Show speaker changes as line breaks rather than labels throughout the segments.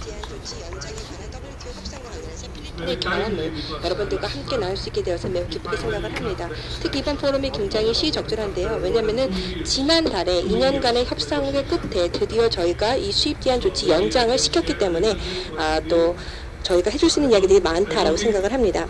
제한 조치 연장에 관한 WTO 협상과 관련해서 필리핀의 경험을 여러분들과 함께 나눌 수 있게 되어서 매우 기쁘게 생각을 합니다. 특히 이번 포럼이 굉장히 시의적절한데요. 왜냐하면 지난달에 2년간의 협상의 끝에 드디어 저희가 이 수입 제한 조치 연장을 시켰기 때문에 또 저희가 해줄 수 있는 이야기들이 많다라고 생각을 합니다.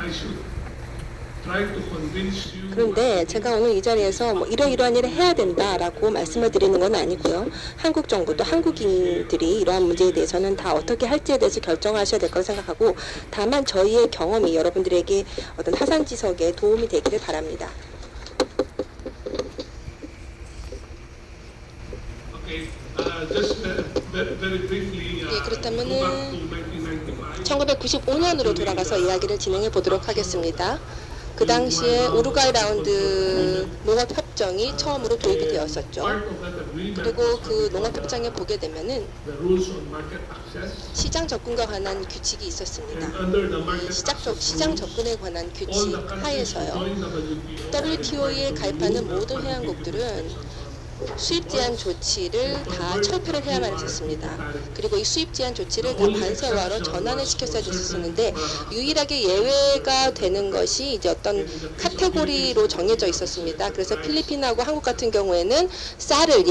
그런데 제가 오늘 이 자리에서 뭐 이러이러한 일을 해야 된다라고 말씀을 드리는 건 아니고요. 한국 정부도 한국인들이 이러한 문제에 대해서는 다 어떻게 할지에 대해서 결정하셔야 될 거라고 생각하고, 다만 저희의 경험이 여러분들에게 어떤 타산지석에 도움이 되기를 바랍니다. 그렇다면 1995년으로 돌아가서 이야기를 진행해 보도록 하겠습니다. 그 당시에 우루과이 라운드 농업협정이 처음으로 도입이 되었었죠. 그리고 그 농업협정에 보게 되면은 시장 접근과 관한 규칙이 있었습니다. 시장 접근에 관한 규칙 하에서요. WTO에 가입하는 모든 회원국들은 수입 제한 조치를 다 철폐를 해야만 했었습니다. 그리고 이 수입 제한 조치를 다 관세화로 전환을 시켰어야 됐었는데, 유일하게 예외가 되는 것이 이제 어떤 카테고리로 정해져 있었습니다. 그래서 필리핀하고 한국 같은 경우에는 쌀을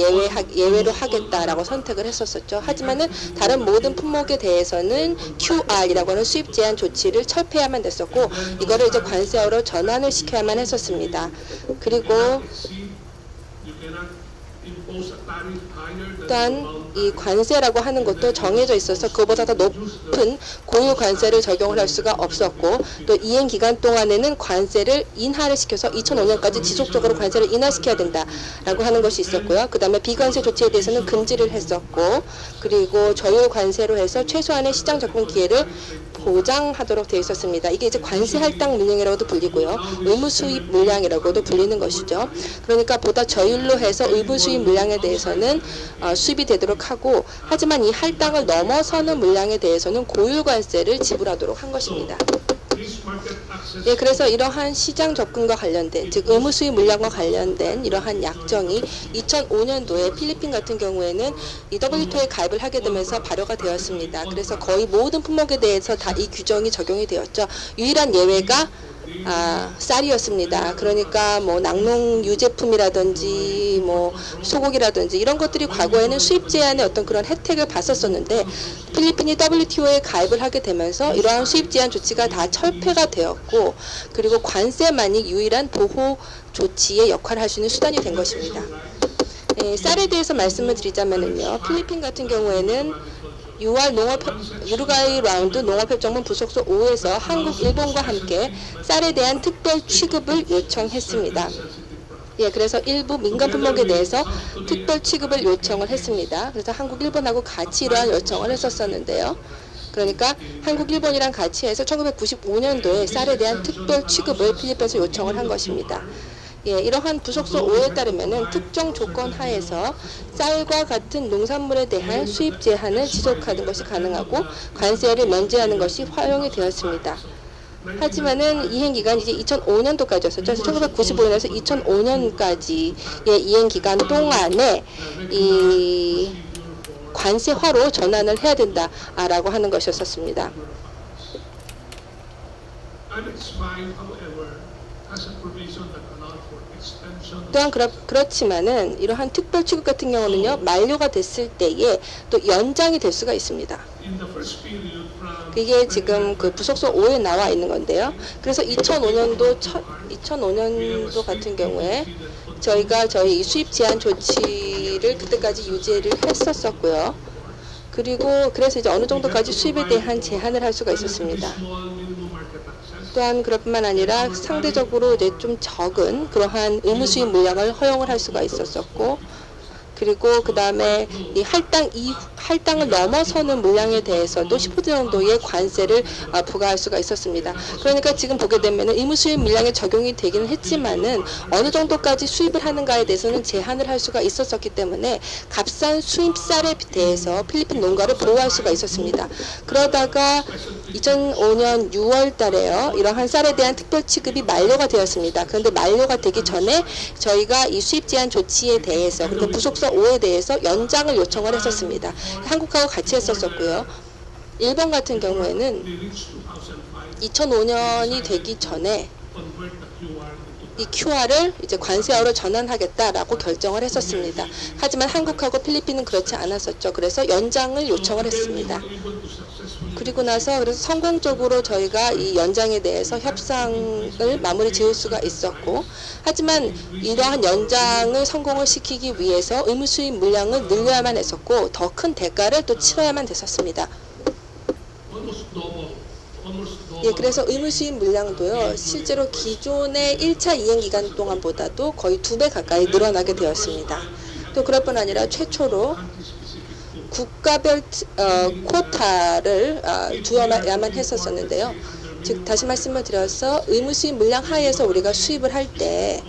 예외로 하겠다라고 선택을 했었죠. 하지만은 다른 모든 품목에 대해서는 QR이라고 하는 수입 제한 조치를 철폐해야만 됐었고, 이거를 이제 관세화로 전환을 시켜야만 했었습니다. 그리고 또한 이 관세라고 하는 것도 정해져 있어서 그것보다 더 높은 고유 관세를 적용을 할 수가 없었고, 또 이행 기간 동안에는 관세를 인하를 시켜서 2005년까지 지속적으로 관세를 인하시켜야 된다라고 하는 것이 있었고요. 그 다음에 비관세 조치에 대해서는 금지를 했었고, 그리고 저율 관세로 해서 최소한의 시장 접근 기회를 보장하도록 되어 있었습니다. 이게 이제 관세 할당 물량이라고도 불리고요. 의무 수입 물량이라고도 불리는 것이죠. 그러니까 보다 저율로 해서 의무 수입 물량에 대해서는 수입이 되도록 하고, 하지만 이 할당을 넘어서는 물량에 대해서는 고율 관세를 지불하도록 한 것입니다. 예, 그래서 이러한 시장 접근과 관련된, 즉 의무 수입 물량과 관련된 이러한 약정이 2005년도에 필리핀 같은 경우에는 이 WTO에 가입을 하게 되면서 발효가 되었습니다. 그래서 거의 모든 품목에 대해서 다 이 규정이 적용이 되었죠. 유일한 예외가 쌀이었습니다. 그러니까 뭐 낙농 유제품이라든지 뭐 소고기라든지 이런 것들이 과거에는 수입 제한의 어떤 그런 혜택을 봤었었는데, 필리핀이 WTO에 가입을 하게 되면서 이러한 수입 제한 조치가 다 철폐가 되었고, 그리고 관세만이 유일한 보호 조치의 역할을 할 수 있는 수단이 된 것입니다. 쌀에 대해서 말씀을 드리자면요, 필리핀 같은 경우에는 6월 우루과이 라운드 농업협정문 부속소 5에서 한국, 일본과 함께 쌀에 대한 특별 취급을 요청했습니다. 예, 그래서 일부 민간 품목에 대해서 특별 취급을 요청을 했습니다. 그래서 한국, 일본하고 같이 이러한 요청을 했었는데요. 그러니까 한국, 일본이랑 같이 해서 1995년도에 쌀에 대한 특별 취급을 필리핀에서 요청을 한 것입니다. 예, 이러한 부속소 5에 따르면은 특정 조건 하에서 쌀과 같은 농산물에 대한 수입 제한을 지속하는 것이 가능하고, 관세를 면제하는 것이 활용이 되었습니다. 하지만은 이행 기간이 이제 2005년도까지였었죠. 그래서 1995년에서 2005년까지의 이행 기간 동안에 이 관세화로 전환을 해야 된다라고 하는 것이었습니다. 또한 그렇지만은 이러한 특별 취급 같은 경우는요, 만료가 됐을 때에 또 연장이 될 수가 있습니다. 그게 지금 그 부속소 5에 나와 있는 건데요. 그래서 2005년도 같은 경우에 저희가 저희 수입 제한 조치를 그때까지 유지를 했었고요. 그리고 그래서 이제 어느 정도까지 수입에 대한 제한을 할 수가 있었습니다. 또한 그럴 뿐만 아니라 상대적으로 이제 좀 적은 그러한 의무 수입 물량을 허용을 할 수가 있었고, 그리고 그 다음에 이 할당을 넘어서는 물량에 대해서도 10% 정도의 관세를 부과할 수가 있었습니다. 그러니까 지금 보게 되면은 의무 수입 물량에 적용이 되기는 했지만은 어느 정도까지 수입을 하는가에 대해서는 제한을 할 수가 있었기 때문에 값싼 수입 쌀에 대해서 필리핀 농가를 보호할 수가 있었습니다. 그러다가 2005년 6월 달에요. 이러한 쌀에 대한 특별 취급이 만료가 되었습니다. 그런데 만료가 되기 전에 저희가 이 수입 제한 조치에 대해서 그리고 부속서 5에 대해서 연장을 요청을 했었습니다. 한국하고 같이 했었고요. 일본 같은 경우에는 2005년이 되기 전에 이 QR을 이제 관세화로 전환하겠다라고 결정을 했었습니다. 하지만 한국하고 필리핀은 그렇지 않았었죠. 그래서 연장을 요청을 했습니다. 그리고 나서 그래서 성공적으로 저희가 이 연장에 대해서 협상을 마무리 지을 수가 있었고, 하지만 이러한 연장을 성공을 시키기 위해서 의무 수입 물량을 늘려야만 했었고 더 큰 대가를 또 치러야만 됐었습니다. 예, 그래서 의무 수입 물량도요, 실제로 기존의 1차 이행 기간 동안보다도 거의 2배 가까이 늘어나게 되었습니다. 또 그럴 뿐 아니라 최초로 국가별 쿼타를 두어야만 했었는데요. 즉 다시 말씀을 드려서 의무 수입 물량 하에서 우리가 수입을 할 때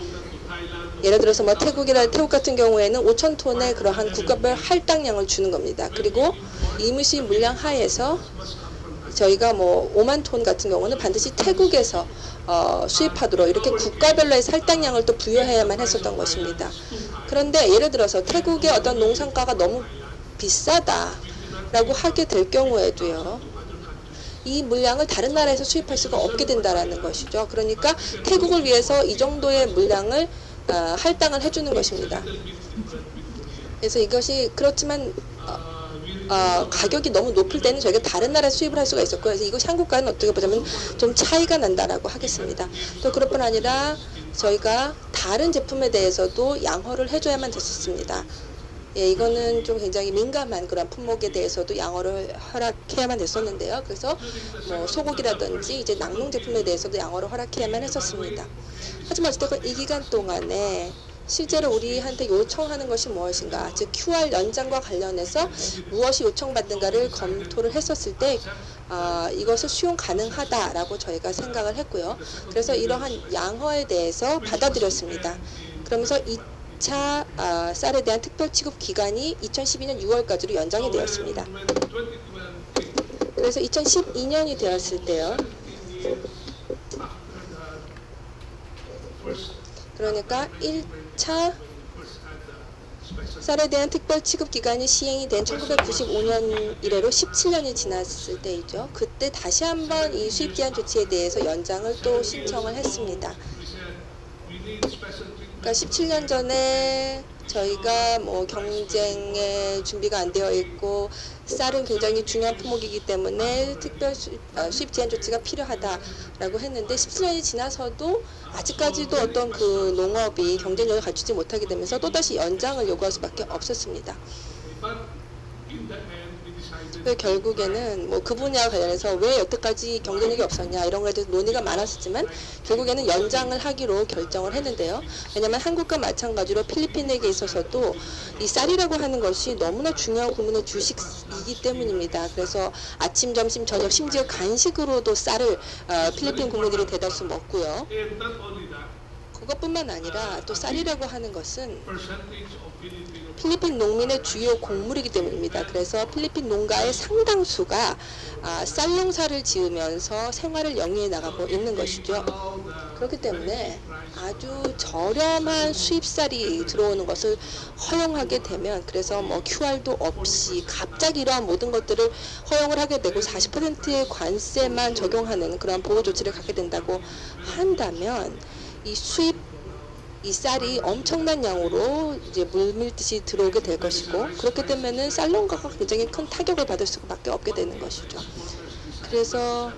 예를 들어서 뭐 태국 같은 경우에는 5,000톤의 그러한 국가별 할당량을 주는 겁니다. 그리고 의무 수입 물량 하에서 저희가 뭐 5만 톤 같은 경우는 반드시 태국에서 수입하도록 이렇게 국가별로 해서 할당량을 또 부여해야만 했었던 것입니다. 그런데 예를 들어서 태국의 어떤 농산가가 너무 비싸다라고 하게 될 경우에도요, 이 물량을 다른 나라에서 수입할 수가 없게 된다라는 것이죠. 그러니까 태국을 위해서 이 정도의 물량을 할당을 해주는 것입니다. 그래서 이것이 그렇지만 가격이 너무 높을 때는 저희가 다른 나라에서 수입을 할 수가 있었고, 그래서 이것이 한국과는 어떻게 보자면 좀 차이가 난다라고 하겠습니다. 또 그럴 뿐 아니라 저희가 다른 제품에 대해서도 양호를 해줘야만 됐었습니다. 예, 이거는 좀 굉장히 민감한 그런 품목에 대해서도 양호를 허락해야만 됐었는데요. 그래서 뭐 소고기라든지 이제 낙농 제품에 대해서도 양호를 허락해야만 했었습니다. 하지만 어쨌든 이 기간 동안에 실제로 우리한테 요청하는 것이 무엇인가, 즉 QR 연장과 관련해서 무엇이 요청받는가를 검토를 했었을 때 이것을 수용 가능하다라고 저희가 생각을 했고요. 그래서 이러한 양호에 대해서 받아들였습니다. 그러면서 2차 쌀에 대한 특별 취급 기간이 2012년 6월까지로 연장이 되었습니다. 그래서 2012년이 되었을 때요, 그러니까 1차 쌀에 대한 특별 취급 기간이 시행이 된 1995년 이래로 17년이 지났을 때이죠. 그때 다시 한번 이 수입 제한 조치에 대해서 연장을 또 신청을 했습니다. 그러니까 17년 전에 저희가 뭐 경쟁에 준비가 안 되어 있고 쌀은 굉장히 중요한 품목이기 때문에 특별 수입 제한 조치가 필요하다라고 했는데 17년이 지나서도 아직까지도 어떤 그 농업이 경쟁력을 갖추지 못하게 되면서 또다시 연장을 요구할 수밖에 없었습니다. 결국에는 뭐 그 분야와 관련해서 왜 여태까지 경쟁력이 없었냐 이런 거에 대해서 논의가 많았었지만 결국에는 연장을 하기로 결정을 했는데요. 왜냐하면 한국과 마찬가지로 필리핀에게 있어서도 이 쌀이라고 하는 것이 너무나 중요한 국민의 주식이기 때문입니다. 그래서 아침, 점심, 저녁, 심지어 간식으로도 쌀을 필리핀 국민들이 대다수 먹고요. 그것뿐만 아니라 또 쌀이라고 하는 것은 필리핀 농민의 주요 곡물이기 때문입니다. 그래서 필리핀 농가의 상당수가 쌀 농사를 지으면서 생활을 영위해 나가고 있는 것이죠. 그렇기 때문에 아주 저렴한 수입쌀이 들어오는 것을 허용하게 되면, 그래서 뭐 QR도 없이 갑자기 이러한 모든 것들을 허용을 하게 되고 40%의 관세만 적용하는 그런 보호 조치를 갖게 된다고 한다면 이 쌀이 엄청난 양으로 이제 물밀듯이 들어오게 될 것이고, 그렇기 때문에는 쌀 농가가 굉장히 큰 타격을 받을 수밖에 없게 되는 것이죠. 그래서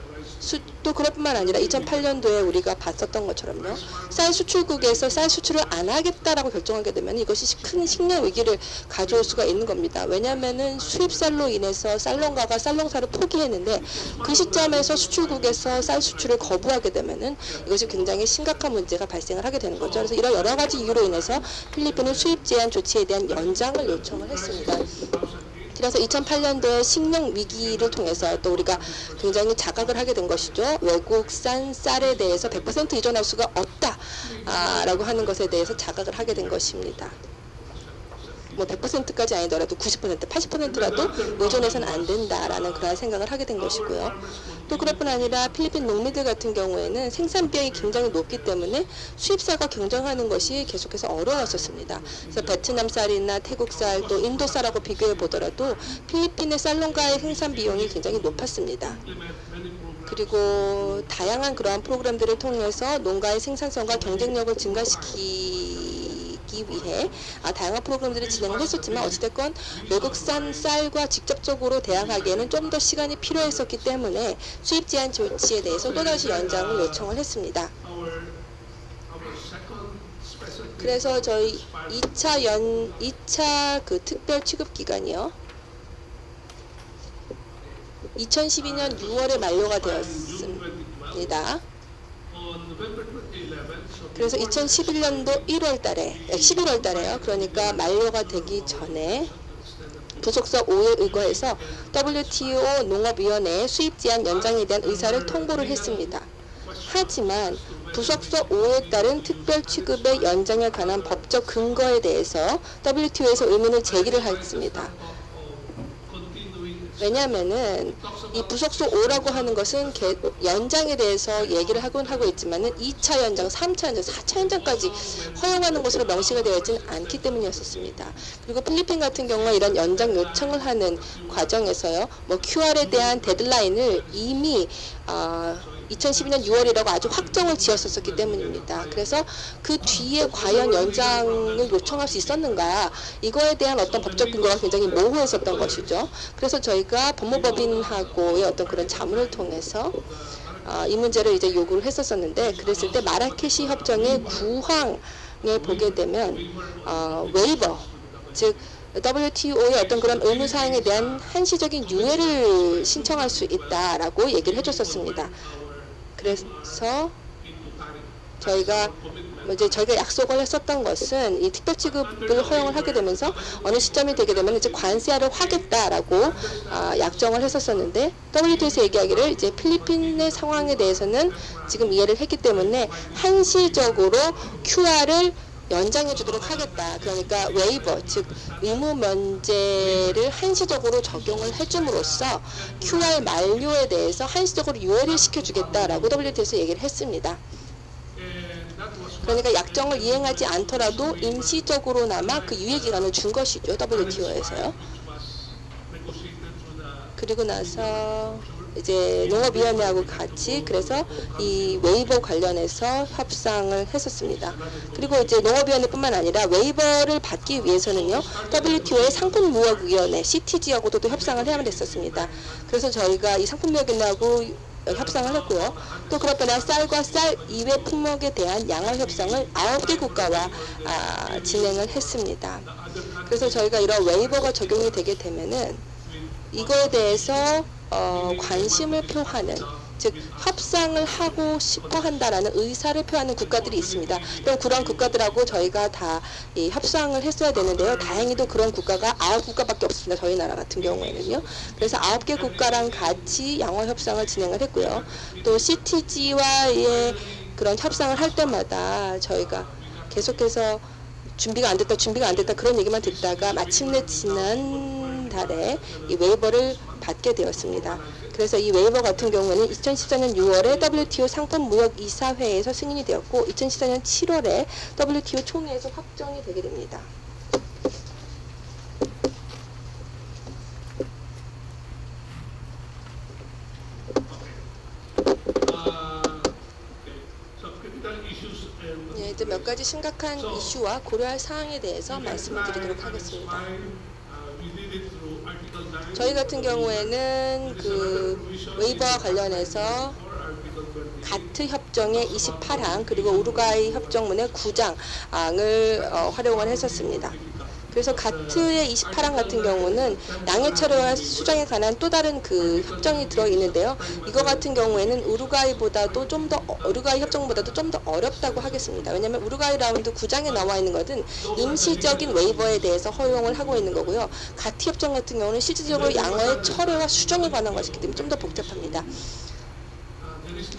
또 그럴 뿐만 아니라 2008년도에 우리가 봤었던 것처럼요. 쌀 수출국에서 쌀 수출을 안 하겠다라고 결정하게 되면 이것이 큰 식량 위기를 가져올 수가 있는 겁니다. 왜냐하면은 수입쌀로 인해서 쌀농가가 쌀농사를 포기했는데 그 시점에서 수출국에서 쌀 수출을 거부하게 되면은 이것이 굉장히 심각한 문제가 발생을 하게 되는 거죠. 그래서 이런 여러 가지 이유로 인해서 필리핀은 수입 제한 조치에 대한 연장을 요청을 했습니다. 그래서 2008년도에 식량 위기를 통해서 또 우리가 굉장히 자각을 하게 된 것이죠. 외국산 쌀에 대해서 100% 의존할 수가 없다라고 하는 것에 대해서 자각을 하게 된 것입니다. 뭐 100%까지 아니더라도 90%, 80%라도 의존해서는 안 된다라는 그런 생각을 하게 된 것이고요. 또 그럴 뿐 아니라 필리핀 농민들 같은 경우에는 생산 비용이 굉장히 높기 때문에 수입쌀과 경쟁하는 것이 계속해서 어려웠었습니다. 그래서 베트남 쌀이나 태국 쌀, 또 인도 쌀하고 비교해 보더라도 필리핀의 쌀 농가의 생산 비용이 굉장히 높았습니다. 그리고 다양한 그러한 프로그램들을 통해서 농가의 생산성과 경쟁력을 증가시키기 위해 다양한 프로그램들을 진행을 했었지만 어찌됐건 외국산 쌀과 직접적으로 대항하기에는 좀 더 시간이 필요했었기 때문에 수입 제한 조치에 대해서 또다시 연장을 요청을 했습니다. 그래서 저희 2차 그 특별 취급 기간이요. 2012년 6월에 만료가 되었습니다. 그래서 2011년도 11월 달에요. 그러니까 만료가 되기 전에 부속서 5에 의거해서 WTO 농업위원회에 수입 제한 연장에 대한 의사를 통보를 했습니다. 하지만 부속서 5에 따른 특별 취급의 연장에 관한 법적 근거에 대해서 WTO에서 의문을 제기를 했습니다. 왜냐하면은 이 부속서 5라고 하는 것은 연장에 대해서 얘기를 하곤 하고 있지만은 2차 연장, 3차 연장, 4차 연장까지 허용하는 것으로 명시가 되어 있지는 않기 때문이었습니다. 그리고 필리핀 같은 경우는 이런 연장 요청을 하는 과정에서요, 뭐 QR에 대한 데드라인을 이미 2012년 6월이라고 아주 확정을 지었었기 때문입니다. 그래서 그 뒤에 과연 연장을 요청할 수 있었는가, 이거에 대한 어떤 법적 근거가 굉장히 모호했었던 것이죠. 그래서 저희가 법무법인하고의 어떤 그런 자문을 통해서 이 문제를 이제 요구를 했었었는데, 그랬을 때 마라케시 협정의 9항에 보게 되면 웨이버, 즉 WTO의 어떤 그런 의무사항에 대한 한시적인 유예를 신청할 수 있다라고 얘기를 해줬었습니다. 그래서 저희가 약속을 했었던 것은 이 특별 취급을 허용을 하게 되면서 어느 시점이 되게 되면 이제 관세를 하겠다라고 약정을 했었었는데, WTO에서 얘기하기를 이제 필리핀의 상황에 대해서는 지금 이해를 했기 때문에 한시적으로 QR을 연장해 주도록 하겠다. 그러니까 웨이버, 즉 의무 면제를 한시적으로 적용을 해줌으로써 QR 만료에 대해서 한시적으로 유예를 시켜주겠다라고 WTO에서 얘기를 했습니다. 그러니까 약정을 이행하지 않더라도 임시적으로나마 그 유예 기간을 준 것이죠, WTO에서요. 그리고 나서 이제 농업위원회하고 같이 그래서 이 웨이버 관련해서 협상을 했었습니다. 그리고 이제 농업위원회뿐만 아니라 웨이버를 받기 위해서는요, WTO의 상품무역위원회 CTG하고도 또 협상을 해야만 했었습니다. 그래서 저희가 이 상품무역위원회하고 협상을 했고요. 또 그렇거나 쌀과 쌀 이외 품목에 대한 양화 협상을 9개 국가와 진행을 했습니다. 그래서 저희가 이런 웨이버가 적용이 되게 되면은 이거에 대해서 관심을 표하는, 즉 협상을 하고 싶어 한다라는 의사를 표하는 국가들이 있습니다. 그럼 그런 국가들하고 저희가 다 협상을 했어야 되는데요. 다행히도 그런 국가가 9국가밖에 없습니다. 저희 나라 같은 경우에는요. 그래서 9개 국가랑 같이 양화 협상을 진행을 했고요. 또 CTG와의 그런 협상을 할 때마다 저희가 계속해서 준비가 안 됐다 그런 얘기만 듣다가 마침내 지난달에 이 웨이버를 받게 되었습니다. 그래서 이 웨이버 같은 경우에는 2014년 6월에 WTO 상품무역이사회에서 승인이 되었고 2014년 7월에 WTO 총회에서 확정이 되게 됩니다. 네, 이제 몇 가지 심각한 이슈와 고려할 사항에 대해서 말씀을 드리도록 하겠습니다. 저희 같은 경우에는 그 웨이버와 관련해서 가트 협정의 28항 그리고 우루과이 협정문의 9장을 활용을 했었습니다. 그래서 가트의 28항 같은 경우는 양해처리와 수정에 관한 또 다른 그 협정이 들어 있는데요. 이거 같은 경우에는 우루과이 협정보다도 좀 더 어렵다고 하겠습니다. 왜냐하면 우루과이 라운드 9장에 나와 있는 것은 임시적인 웨이버에 대해서 허용을 하고 있는 거고요. 가트 협정 같은 경우는 실질적으로 양어의 철회와 수정에 관한 것이기 때문에 좀 더 복잡합니다.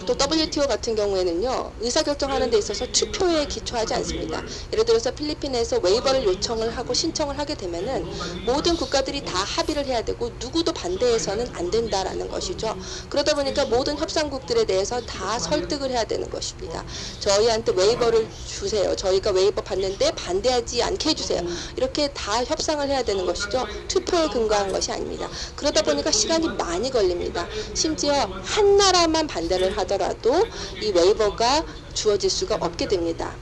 또 WTO 같은 경우에는요, 의사결정하는 데 있어서 투표에 기초하지 않습니다. 예를 들어서 필리핀에서 웨이버를 요청을 하고 신청을 하게 되면은 모든 국가들이 다 합의를 해야 되고 누구도 반대해서는 안 된다라는 것이죠. 그러다 보니까 모든 협상국들에 대해서 다 설득을 해야 되는 것입니다. 저희한테 웨이버를 주세요. 저희가 웨이버 받는데 반대하지 않게 해주세요. 이렇게 다 협상을 해야 되는 것이죠. 투표에 근거한 것이 아닙니다. 그러다 보니까 시간이 많이 걸립니다. 심지어 한 나라만 반대를 하더라도 이 웨이버가 주어질 수가 없게 됩니다.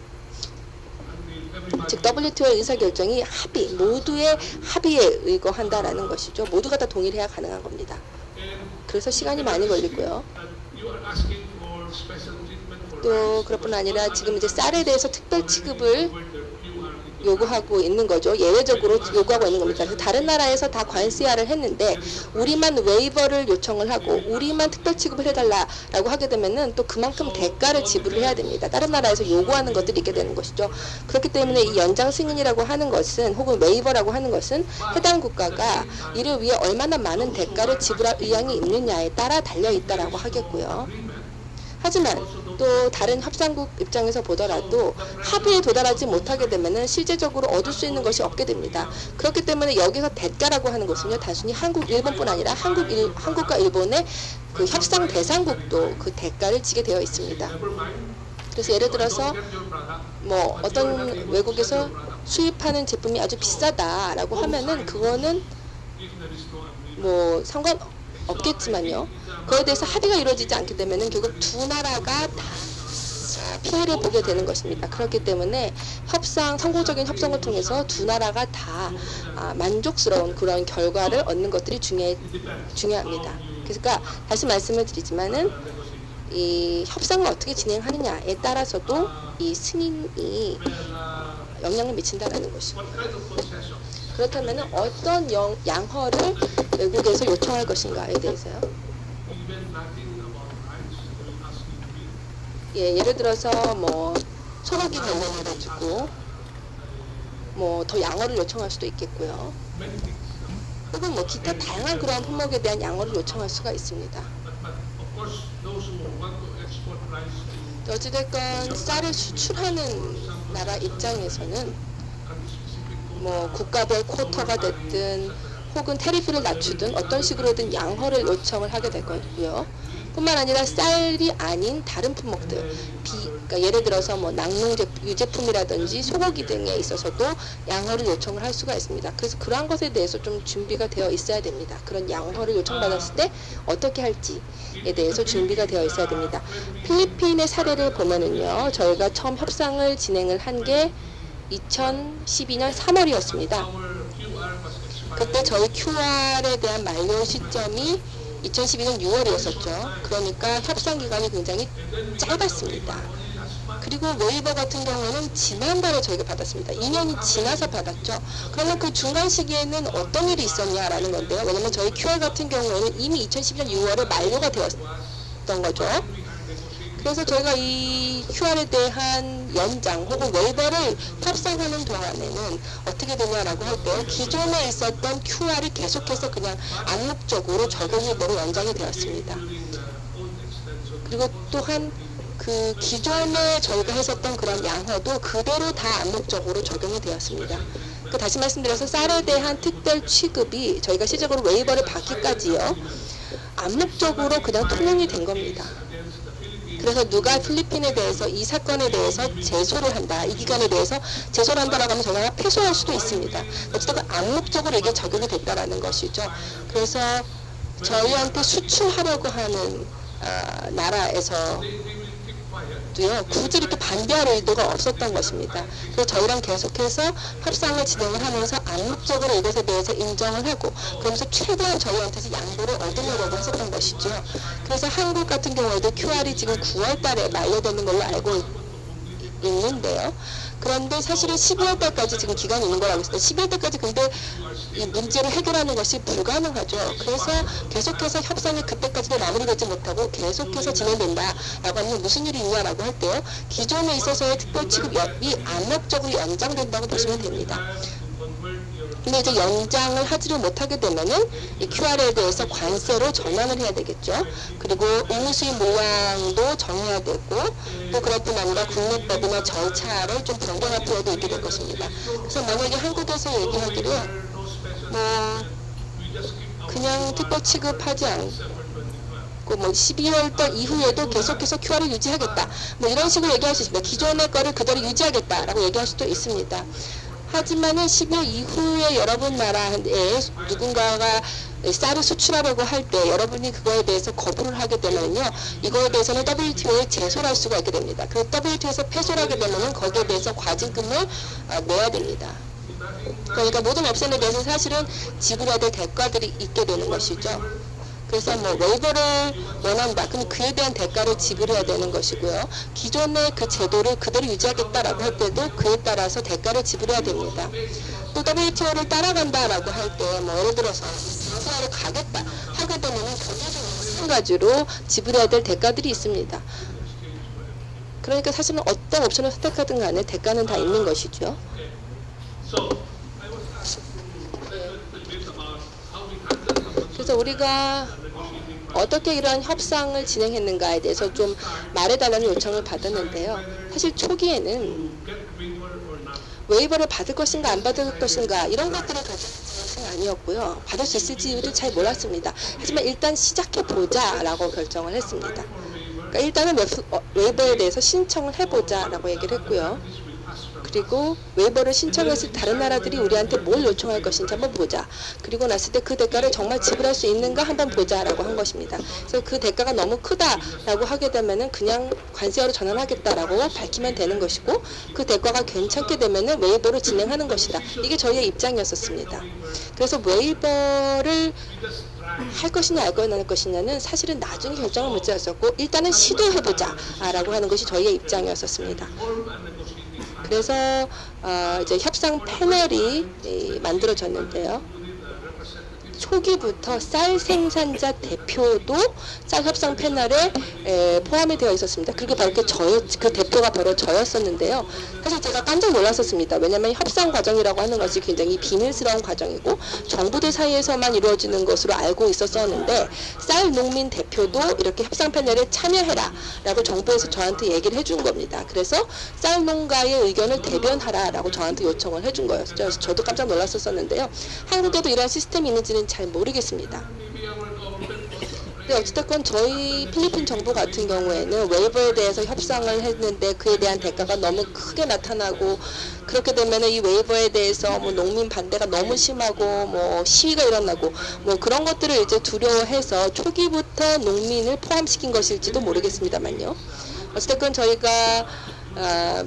즉 WTO의 의사결정이 모두의 합의에 의거한다라는 것이죠. 모두가 다 동의를 해야 가능한 겁니다. 그래서 시간이 많이 걸리고요. 또 그뿐 아니라 지금 이제 쌀에 대해서 특별 취급을 요구하고 있는 거죠. 예외적으로 요구하고 있는 겁니다. 그래서 다른 나라에서 다 관세화를 했는데 우리만 웨이버를 요청을 하고 우리만 특별 취급을 해달라라고 하게 되면은 또 그만큼 대가를 지불을 해야 됩니다. 다른 나라에서 요구하는 것들이 있게 되는 것이죠. 그렇기 때문에 이 연장 승인이라고 하는 것은 혹은 웨이버라고 하는 것은 해당 국가가 이를 위해 얼마나 많은 대가를 지불할 의향이 있느냐에 따라 달려 있다라고 하겠고요. 하지만 또 다른 협상국 입장에서 보더라도 합의에 도달하지 못하게 되면은 실제적으로 얻을 수 있는 것이 없게 됩니다. 그렇기 때문에 여기서 대가라고 하는 것은요, 단순히 한국, 일본뿐 아니라 한국과 일본의 그 협상 대상국도 그 대가를 지게 되어 있습니다. 그래서 예를 들어서 뭐 어떤 외국에서 수입하는 제품이 아주 비싸다라고 하면은 그거는 뭐 상관없겠지만요. 그에 대해서 합의가 이루어지지 않게 되면은 결국 두 나라가 다 피해를 보게 되는 것입니다. 그렇기 때문에 성공적인 협상을 통해서 두 나라가 다 만족스러운 그런 결과를 얻는 것들이 중요합니다. 그러니까 다시 말씀을 드리지만은 이 협상을 어떻게 진행하느냐에 따라서도 이 승인이 영향을 미친다라는 것입니다. 그렇다면 어떤 양허를 외국에서 요청할 것인가에 대해서요. 예를 들어서 뭐 소고기 관련해가지고 뭐 더 양어를 요청할 수도 있겠고요. 혹은 뭐 기타 다양한 그러한 품목에 대한 양어를 요청할 수가 있습니다. 어찌됐건 쌀을 수출하는 나라 입장에서는 뭐 국가별 쿼터가 됐든 혹은 테리프를 낮추든 어떤 식으로든 양허를 요청을 하게 될 거고요. 뿐만 아니라 쌀이 아닌 다른 품목들, 그러니까 예를 들어서 뭐 유제품이라든지 소고기 등에 있어서도 양허를 요청을 할 수가 있습니다. 그래서 그러한 것에 대해서 좀 준비가 되어 있어야 됩니다. 그런 양허를 요청받았을 때 어떻게 할지에 대해서 준비가 되어 있어야 됩니다. 필리핀의 사례를 보면은요, 저희가 처음 협상을 진행을 한 게 2012년 3월이었습니다. 그때 저희 QR에 대한 만료 시점이 2012년 6월이었었죠. 그러니까 협상 기간이 굉장히 짧았습니다. 그리고 웨이버 같은 경우는 지난달에 저희가 받았습니다. 2년이 지나서 받았죠. 그러면 그 중간 시기에는 어떤 일이 있었냐라는 건데요. 왜냐면 저희 QR 같은 경우에는 이미 2012년 6월에 만료가 되었던 거죠. 그래서 저희가 이 QR에 대한 연장 혹은 웨이버를 협상하는 동안에는 어떻게 되냐라고 할 때 기존에 있었던 QR이 계속해서 그냥 암묵적으로 적용이 되고 연장이 되었습니다. 그리고 또한 그 기존에 저희가 했었던 그런 양허도 그대로 다 암묵적으로 적용이 되었습니다. 그 다시 말씀드려서 쌀에 대한 특별 취급이 저희가 실제적으로 웨이버를 받기까지요, 암묵적으로 그냥 통용이 된 겁니다. 그래서 누가 필리핀에 대해서 이 사건에 대해서 제소를 한다, 이 기간에 대해서 제소를 한다라고 하면 저희가 패소할 수도 있습니다. 어쨌든 암묵적으로 이게 적용이 됐다라는 것이죠. 그래서 저희한테 수출하려고 하는 나라에서 쪽도요 굳이 이렇게 반대할 의도가 없었던 것입니다. 그래서 저희랑 계속해서 협상을 진행을 하면서 암묵적으로 이것에 대해서 인정을 하고 그러면서 최대한 저희한테서 양보를 얻으려고 했었던 것이죠. 그래서 한국 같은 경우에도 QR이 지금 9월 달에 만료되는 걸로 알고 있는데요. 그런데 사실은 12월 달까지 지금 기간이 있는 거라고 했어요. 12월 달까지 근데 이 문제를 해결하는 것이 불가능하죠. 그래서 계속해서 협상이 그때까지도 마무리되지 못하고 계속해서 진행된다라고 하면 무슨 일이 있냐라고 할 때요. 기존에 있어서의 특별 취급이 암묵적으로 연장된다고 보시면 됩니다. 근데 이제 연장을 하지를 못하게 되면은 이 QR에 대해서 관세로 전환을 해야 되겠죠. 그리고 의무수입 모양도 정해야 되고 또 그럴 뿐 아니라 국내법이나 절차를 좀 변경할 필요도 있게 될 것입니다. 그래서 만약에 한국에서 얘기하기를 뭐 그냥 특별 취급하지 않고 뭐 12월 달 이후에도 계속해서 QR을 유지하겠다. 뭐 이런 식으로 얘기할 수 있습니다. 기존의 거를 그대로 유지하겠다라고 얘기할 수도 있습니다. 하지만은 12월 이후에 여러분 나라에 누군가가 쌀을 수출하려고 할 때 여러분이 그거에 대해서 거부를 하게 되면요. 이거에 대해서는 WTO에 제소를 할 수가 있게 됩니다. 그 WTO에서 패소를 하게 되면은 거기에 대해서 과징금을 내야 됩니다. 그러니까 모든 옵션에 대해서 사실은 지불해야 될 대가들이 있게 되는 것이죠. 그래서 뭐 웨이버를 원한다. 그럼 그에 대한 대가를 지불해야 되는 것이고요. 기존의 그 제도를 그대로 유지하겠다라고 할 때도 그에 따라서 대가를 지불해야 됩니다. 또 WTO를 따라간다라고 할 때 뭐 예를 들어서 이스라엘을 가겠다 하게 되면은 거기에도 마찬가지로 지불해야 될 대가들이 있습니다. 그러니까 사실은 어떤 옵션을 선택하든 간에 대가는 다 있는 것이죠. 그래서 우리가 어떻게 이러한 협상을 진행했는가에 대해서 좀 말해달라는 요청을 받았는데요. 사실 초기에는 웨이버를 받을 것인가 안 받을 것인가 이런 것들을 결정한 아니었고요. 받을 수 있을지를 잘 몰랐습니다. 하지만 일단 시작해보자 라고 결정을 했습니다. 그러니까 일단은 웨이버에 대해서 신청을 해보자 라고 얘기를 했고요. 그리고 웨이버를 신청했을 때 다른 나라들이 우리한테 뭘 요청할 것인지 한번 보자. 그리고 났을 때 그 대가를 정말 지불할 수 있는가 한번 보자라고 한 것입니다. 그래서 그 대가가 너무 크다라고 하게 되면은 그냥 관세화로 전환하겠다라고 밝히면 되는 것이고 그 대가가 괜찮게 되면은 웨이버를 진행하는 것이다. 이게 저희의 입장이었었습니다. 그래서 웨이버를 할 것이냐 안 것이냐는 사실은 나중에 결정을 못 지었었고 일단은 시도해보자 라고 하는 것이 저희의 입장이었었습니다. 그래서 이제 협상 패널이 만들어졌는데요. 초기부터 쌀 생산자 대표도 쌀 협상 패널에 포함이 되어 있었습니다. 그리고 바로 그 대표가 바로 저였었는데요. 사실 제가 깜짝 놀랐었습니다. 왜냐하면 협상 과정이라고 하는 것이 굉장히 비밀스러운 과정이고 정부들 사이에서만 이루어지는 것으로 알고 있었었는데 쌀 농민 대표도 이렇게 협상 패널에 참여해라 라고 정부에서 저한테 얘기를 해준 겁니다. 그래서 쌀 농가의 의견을 대변하라 라고 저한테 요청을 해준 거였죠. 그래서 저도 깜짝 놀랐었는데요. 한국에도 이런 시스템이 있는지는 잘 모르겠습니다. 근데 어찌됐건 저희 필리핀 정부 같은 경우에는 웨이버에 대해서 협상을 했는데 그에 대한 대가가 너무 크게 나타나고 그렇게 되면은 이 웨이버에 대해서 뭐 농민 반대가 너무 심하고 뭐 시위가 일어나고 뭐 그런 것들을 이제 두려워해서 초기부터 농민을 포함시킨 것일지도 모르겠습니다만요. 어찌됐건 저희가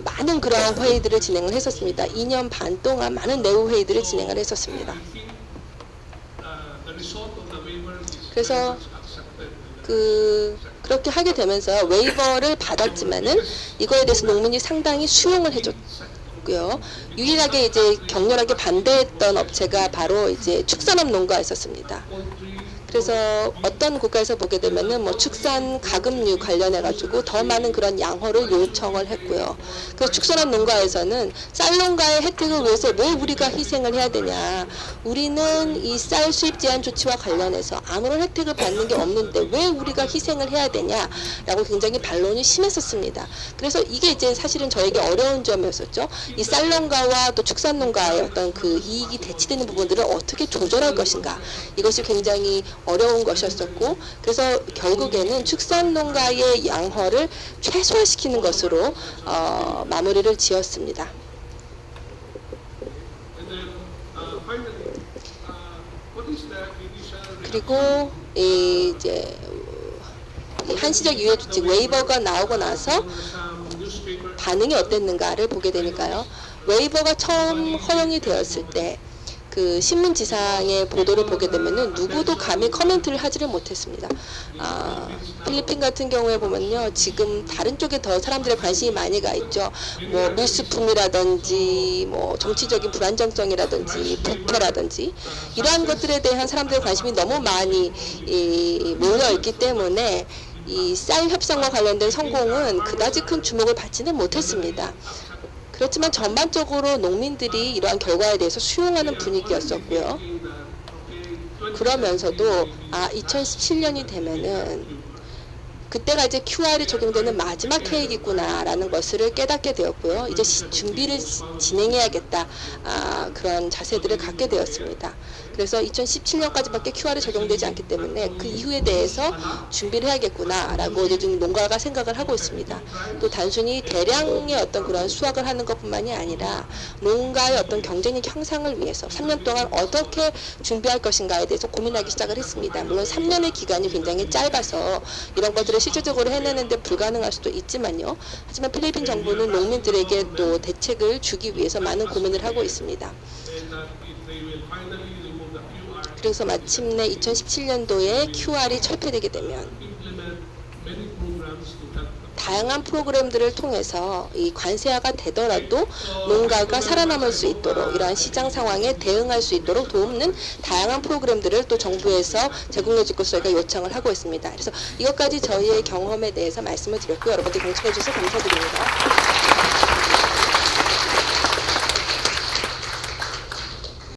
많은 그런 회의들을 진행을 했었습니다. 2년 반 동안 많은 내부 회의들을 진행을 했었습니다. 그래서 그렇게 하게 되면서 웨이버를 받았지만은 이거에 대해서 농민이 상당히 수용을 해줬고요. 유일하게 이제 격렬하게 반대했던 업체가 바로 이제 축산업 농가였었습니다. 그래서 어떤 국가에서 보게 되면은 뭐 축산 가금류 관련해 가지고 더 많은 그런 양호를 요청을 했고요. 그래서 축산업 농가에서는 쌀 농가의 혜택을 위해서 왜 우리가 희생을 해야 되냐. 우리는 이 쌀 수입 제한 조치와 관련해서 아무런 혜택을 받는 게 없는데 왜 우리가 희생을 해야 되냐라고 굉장히 반론이 심했었습니다. 그래서 이게 이제 사실은 저에게 어려운 점이었었죠. 이 쌀 농가와 또 축산 농가의 어떤 그 이익이 대치되는 부분들을 어떻게 조절할 것인가. 이것이 굉장히 어려운 것이었었고 그래서 결국에는 축산농가의 양허를 최소화시키는 것으로 마무리를 지었습니다. 그리고 이제 한시적 유예 조직 웨이버가 나오고 나서 반응이 어땠는가를 보게 되니까요. 웨이버가 처음 허용이 되었을 때 그 신문지상의 보도를 보게 되면은 누구도 감히 커멘트를 하지를 못했습니다. 필리핀 같은 경우에 보면요, 지금 다른 쪽에 더 사람들의 관심이 많이 가 있죠. 뭐 밀수품이라든지, 뭐 정치적인 불안정성이라든지, 부패라든지 이러한 것들에 대한 사람들의 관심이 너무 많이 몰려 있기 때문에 이 쌀 협상과 관련된 성공은 그다지 큰 주목을 받지는 못했습니다. 그렇지만 전반적으로 농민들이 이러한 결과에 대해서 수용하는 분위기였었고요. 그러면서도 2017년이 되면은 그때가 이제 QR이 적용되는 마지막 계획이구나라는 것을 깨닫게 되었고요. 이제 준비를 진행해야겠다, 그런 자세들을 갖게 되었습니다. 그래서 2017년까지밖에 QR이 적용되지 않기 때문에 그 이후에 대해서 준비를 해야겠구나라고 이제 좀 농가가 생각을 하고 있습니다. 또 단순히 대량의 어떤 그런 수확을 하는 것뿐만이 아니라 농가의 어떤 경쟁력 향상을 위해서 3년 동안 어떻게 준비할 것인가에 대해서 고민하기 시작을 했습니다. 물론 3년의 기간이 굉장히 짧아서 이런 것들을 실질적으로 해내는데 불가능할 수도 있지만요. 하지만 필리핀 정부는 농민들에게 또 대책을 주기 위해서 많은 고민을 하고 있습니다. 그래서 마침내 2017년도에 QR이 철폐되게 되면 다양한 프로그램들을 통해서 이 관세화가 되더라도 농가가 살아남을 수 있도록 이러한 시장 상황에 대응할 수 있도록 도움는 다양한 프로그램들을 또 정부에서 제공해 줄 것을 저희가 요청을 하고 있습니다. 그래서 이것까지 저희의 경험에 대해서 말씀을 드렸고요. 여러분들 경청해 주셔서 감사드립니다.